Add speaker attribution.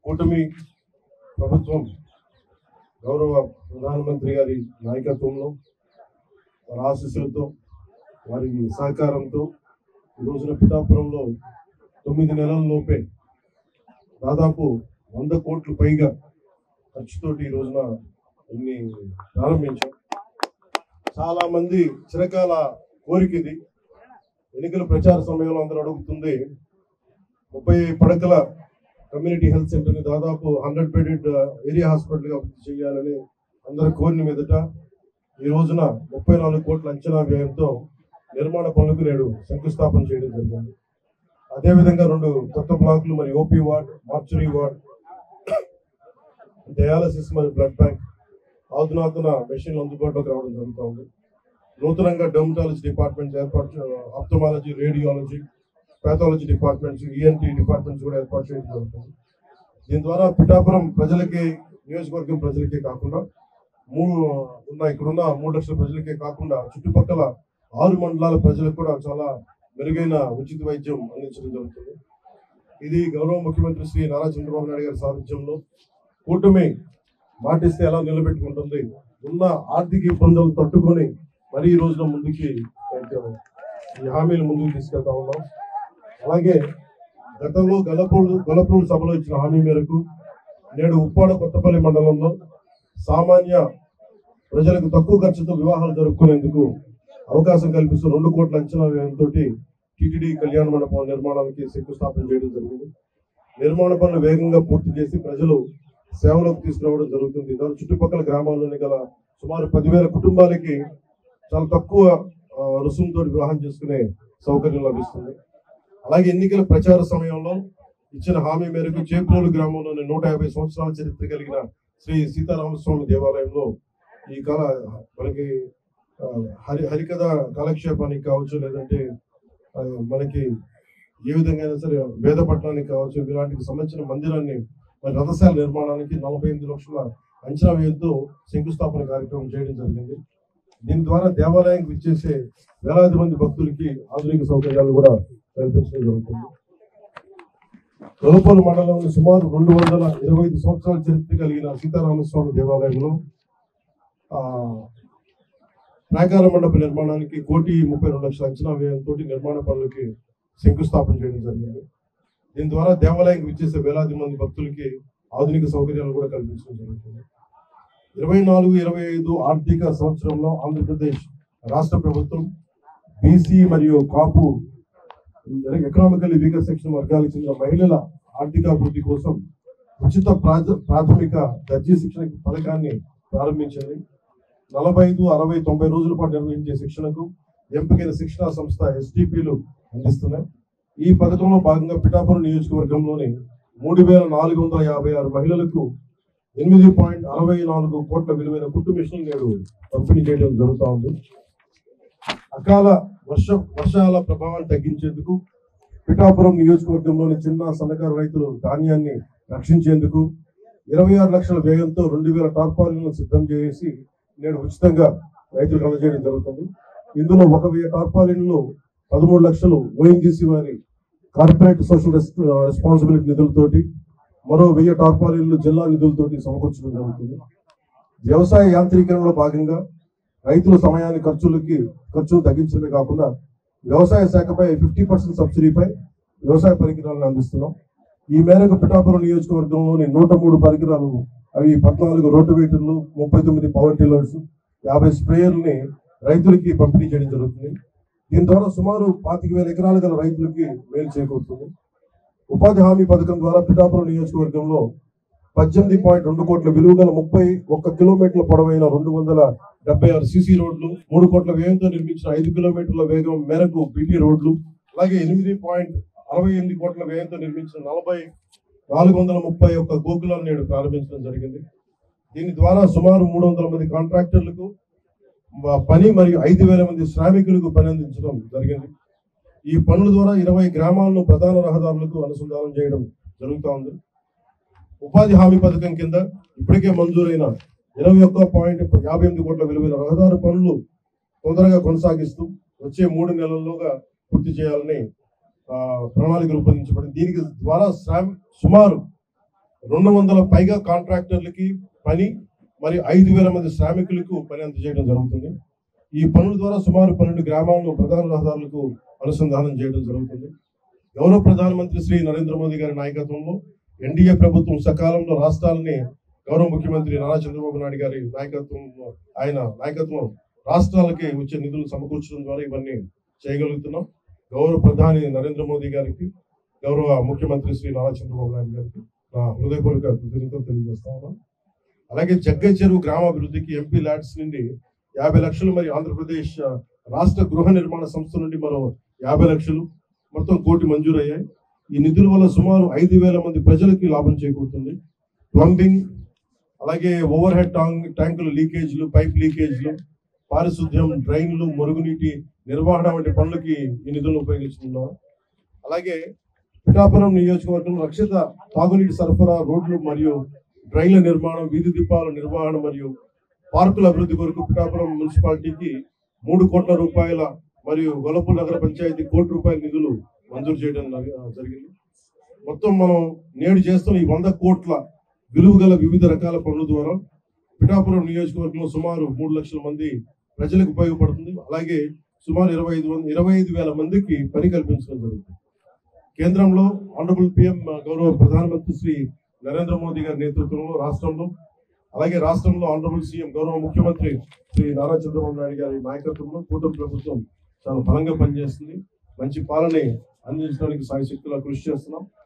Speaker 1: కూటమి ప్రభుత్వం గౌరవ ప్రధానమంత్రి గారి నాయకత్వంలో వారి ఆశీస్సులతో వారి సహకారంతో ఈ రోజున పిఠాపురంలో 9 నెలల లోపే దాదాపు 100 కోట్ల పైగా ఖర్చుతోటి ఈ రోజున ఇన్ని ప్రారంభించాం. చాలా మంది చిరకాల కోరిక ఇది. ఎన్నికల ప్రచార సమయంలో అందరూ అడుగుతుంది 30 పడకల కమ్యూనిటీ హెల్త్ సెంటర్ని దాదాపు 100 బెడెడ్ ఏరియా హాస్పిటల్గా అభివృద్ధి చేయాలని అందరూ కోరిన మీదట ఈ రోజున 34 కోట్ల అంచనా వ్యయంతో నిర్మాణ పనులకు నేడు శంకుస్థాపన చేయడం జరిగింది. అదేవిధంగా 2 కొత్త బ్లాకులు మరి OP ward, mortuary ward, dialysis మరియు బ్లడ్ బ్యాంక్ ఆధునాతన మెషిన్లు అందుబాటులోకి రావడం జరుగుతుంది. నూతనంగా డెర్మటాలజీ డిపార్ట్మెంట్ ఏర్పాటు, ophthalmology, radiology, pathology departments, ENT departments కూడా ఏర్పాటు చేయడం జరుగుతుంది. దీని ద్వారా పిఠాపురం ప్రజలకి, నియోజకవర్గం ప్రజలకే కాకుండా ఇక్కడున్న 3 లక్షల ప్రజలకే కాకుండా చుట్టుపక్కల 6 మండలాల ప్రజలకు కూడా చాలా మెరుగైన ఉచిత వైద్యం అందించడం జరుగుతుంది. ఇది గౌరవ ముఖ్యమంత్రి శ్రీ నారా చంద్రబాబు నాయుడు గారి సారథ్యంలో కూటమి మాటిస్తే ఎలా నిలబెట్టుకుంటుంది, ఉన్న ఆర్థిక ఇబ్బందులు తట్టుకొని మరీ ఈ రోజున ముందుకి ఈ హామీలు ముందుకు తీసుకెళ్తా ఉన్నాం. అలాగే గతంలో గొల్లపూడి సభలో ఇచ్చిన హామీ మేరకు నేడు ఉప్పాడ కొత్తపల్లి మండలంలో సామాన్య ప్రజలకు తక్కువ ఖర్చుతో వివాహాలు జరుపుకునేందుకు అవకాశం కల్పిస్తూ 2 కోట్ల అంచనా వ్యయంతో టీటీడీ కళ్యాణ మండపం నిర్మాణానికి శంకుస్థాపన చేయడం జరిగింది. నిర్మాణ పనులు వేగంగా పూర్తి చేసి ప్రజలు సేవలోకి తీసుకురావడం జరుగుతుంది. దాని చుట్టుపక్కల గ్రామాల్లోని గల సుమారు 10,000 కుటుంబాలకి చాలా తక్కువ రుసుముతో వివాహం చేసుకునే సౌకర్యం లభిస్తుంది. అలాగే ఎన్నికల ప్రచార సమయంలో ఇచ్చిన హామీ మేరకు చేప్రోలు గ్రామంలోని 150 సంవత్సరాల చరిత్ర కలిగిన శ్రీ సీతారామస్వామి దేవాలయంలో ఈ కాల మనకి హరికథ కాలక్షేపానికి కావచ్చు, లేదంటే మనకి ఏ విధంగా అయినా సరే వేద పట్టణానికి కావచ్చు, ఇలాంటికి సంబంధించిన మందిరాన్ని మరి రథశాల నిర్మాణానికి 48 లక్షల అంచనా వ్యయంతో శంకుస్థాపన కార్యక్రమం చేయడం జరిగింది. దీని ద్వారా దేవాలయానికి విచ్చేసే వేలాది మంది భక్తులకి ఆధునిక సౌకర్యాలు కూడా కల్పించడం జరుగుతుంది. గొల్లపూడి మండలంలో సుమారు 225 సంవత్సరాల చరిత్ర కలిగిన సీతారామస్వామి దేవాలయంలో ప్రాకార మండప నిర్మాణానికి 1,32 లక్షల అంచనా వ్యయంతో నిర్మాణ పనులకి శంకుస్థాపన చేయడం జరిగింది. దీని ద్వారా దేవాలయానికి విచ్చేసే వేలాది మంది భక్తులకి ఆధునిక సౌకర్యాలు కూడా కల్పించడం జరుగుతుంది. 24-25 ఆర్థిక సంవత్సరంలో ఆంధ్రప్రదేశ్ రాష్ట్ర ప్రభుత్వం బీసీ మరియు కాపు ఎకనామికల్లీ వీకర్ సెక్షన్ వర్గాలకు చెందిన మహిళల ఆర్థికాభివృద్ధి కోసం ఉచిత ప్రాథమిక దర్జీ శిక్షణ పథకాన్ని ప్రారంభించింది. 45, 60, 90 రోజుల పాటు నిర్వహించే శిక్షణకు ఎంపికైన శిక్షణా సంస్థ ఎస్డిపిలు అందిస్తున్నాయి. ఈ పథకంలో భాగంగా పిఠాపురం నియోజకవర్గంలోని 3,456 మహిళలకు 8.64 కోట్ల విలువైన కుట్టు మిషన్లు నేడు పంపిణీ చేయడం జరుగుతూ ఉంది. అకాల వర్షాల ప్రభావాన్ని తగ్గించేందుకు పిఠాపురం నియోజకవర్గంలోని చిన్న సన్నకారు రైతులు ధాన్యాన్ని రక్షించేందుకు 26 లక్షల వ్యయంతో 2,000 టార్పాలిన్లను సిద్ధం చేసి నేడు ఉచితంగా రైతులకు అందజేయడం జరుగుతుంది. ఇందులో 1,000 టార్పాలిన్లు 13 లక్షలు ఓఎన్జీసీ వారి కార్పొరేట్ సోషల్ రెస్పాన్సిబిలిటీ నిధులతోటి, మరో 1000 టార్పాలిన్లు జిల్లా నిధులతోటి సమకూర్చడం జరుగుతుంది. వ్యవసాయ యాంత్రీకరణలో భాగంగా రైతుల సమయాన్ని ఖర్చులు తగ్గించడమే కాకుండా వ్యవసాయ శాఖపై 50% సబ్సిడీపై వ్యవసాయ పరికరాలను అందిస్తున్నాం. ఈ మేరకు పిఠాపురం నియోజకవర్గంలోని 103 పరికరాలు, అవి 14 రోటివేటర్లు, 39 పవర్ టిల్లర్స్, 50 స్ప్రేయర్ని రైతులకి పంపిణీ చేయడం జరుగుతుంది. దీని ద్వారా సుమారు 25,000 ఎకరాలు గల రైతులకి మేలు చేకూరుతుంది. ఉపాధి హామీ పథకం ద్వారా పిఠాపురం నియోజకవర్గంలో 18.2 కోట్ల విలువ గల 31 కిలోమీటర్ల పొడవైన 276 సీసీ రోడ్లు, 3 కోట్ల వ్యయంతో నిర్మించిన 5 కిలోమీటర్ల వేగం మేరకు బీటీ రోడ్లు, అలాగే 8.68 కోట్ల వ్యయంతో నిర్మించిన 431 గోకులాలు నేడు ప్రారంభించడం జరిగింది. దీని ద్వారా సుమారు 300 మంది కాంట్రాక్టర్లకు పని మరియు 5,000 మంది శ్రామికులకు పని అందించడం జరిగింది. ఈ పనుల ద్వారా 20 గ్రామాలను ప్రధాన రహదారులకు అనుసంధానం చేయడం జరుగుతూ ఉంది. ఉపాధి హామీ పథకం కింద ఇప్పటికే మంజూరైన 21.58 కోట్ల విలువైన రహదారి పనులు తొందరగా కొనసాగిస్తూ వచ్చే 3 నెలల్లోగా పూర్తి చేయాలని ప్రణాళిక రూపొందించబడింది. దీనికి ద్వారా సుమారు 200 పైగా కాంట్రాక్టర్లకి పని, మరి 5,000 మంది శ్రామికులకు పని అందజేయడం జరుగుతుంది. ఈ పనుల ద్వారా సుమారు 12 గ్రామాలను ప్రధాన రహదారులకు అనుసంధానం చేయడం జరుగుతుంది. గౌరవ ప్రధానమంత్రి శ్రీ నరేంద్ర మోదీ గారి నాయకత్వంలో ఎన్డీఏ ప్రభుత్వం సకాలంలో రాష్ట్రాలని గౌరవ ముఖ్యమంత్రి నారా చంద్రబాబు నాయుడు గారి నాయకత్వంలో రాష్ట్రాలకి వచ్చే నిధులు సమకూర్చడం ద్వారా ఇవన్నీ చేయగలుగుతున్నాం. గౌరవ ప్రధాని నరేంద్ర మోదీ గారికి, గౌరవ ముఖ్యమంత్రి శ్రీ నారా చంద్రబాబు నాయుడు గారికి నా హృదయపూర్వక కృతజ్ఞతలు తెలియజేస్తా ఉన్నాం. అలాగే జగ్గై చెరువు గ్రామాభివృద్ధికి ఎంపీ ల్యాడ్స్ నుండి 50 లక్షలు, మరి ఆంధ్రప్రదేశ్ రాష్ట్ర గృహ నిర్మాణ సంస్థ నుండి మరో 50 లక్షలు, మొత్తం 1 కోటి మంజూరయ్యాయి. ఈ నిధుల వల్ల సుమారు 5,000 మంది ప్రజలకి లాభం చేకూరుతుంది. ప్లంబింగ్, అలాగే ఓవర్ హెడ్ ట్యాంకులు లీకేజ్లు, పైప్ లీకేజ్లు, పారిశుద్ధ్యం, డ్రైన్లు, మురుగునీటి నిర్వహణ వంటి పనులకి ఈ నిధులను ఉపయోగిస్తున్నాం. అలాగే పిఠాపురం నియోజకవర్గంలో రక్షిత తాగునీటి సరఫరా, రోడ్లు మరియు డ్రైన్ల నిర్మాణం, వీధి దీపాల నిర్వహణ మరియు పార్కుల అభివృద్ధి కొరకు పిఠాపురం మున్సిపాలిటీకి 3 కోట్ల రూపాయల మరియు గొల్లపూర్ నగర పంచాయతీ 1 కోటి రూపాయల నిధులు మంజూరు చేయడం జరిగింది. మొత్తం మనం నేడు చేస్తున్న ఈ 100 కోట్ల విలువ గల వివిధ రకాల పనుల ద్వారా పిఠాపురం నియోజకవర్గంలో సుమారు 3 లక్షల మంది ప్రజలకు ఉపయోగపడుతుంది. అలాగే సుమారు 25,000 మందికి పని కల్పించడం జరుగుతుంది. కేంద్రంలో ఆనరబుల్ పిఎం గౌరవ ప్రధానమంత్రి శ్రీ నరేంద్ర మోదీ గారి నేతృత్వంలో అలాగే రాష్ట్రంలో ఆనరబుల్ సీఎం గౌరవ ముఖ్యమంత్రి శ్రీ నారా చంద్రబాబు నాయుడు గారి నాయకత్వంలో కూటమి ప్రభుత్వం చాలా బలంగా పనిచేస్తుంది. మంచి పాలన అందించడానికి సాయశక్తులా కృషి చేస్తున్నాం.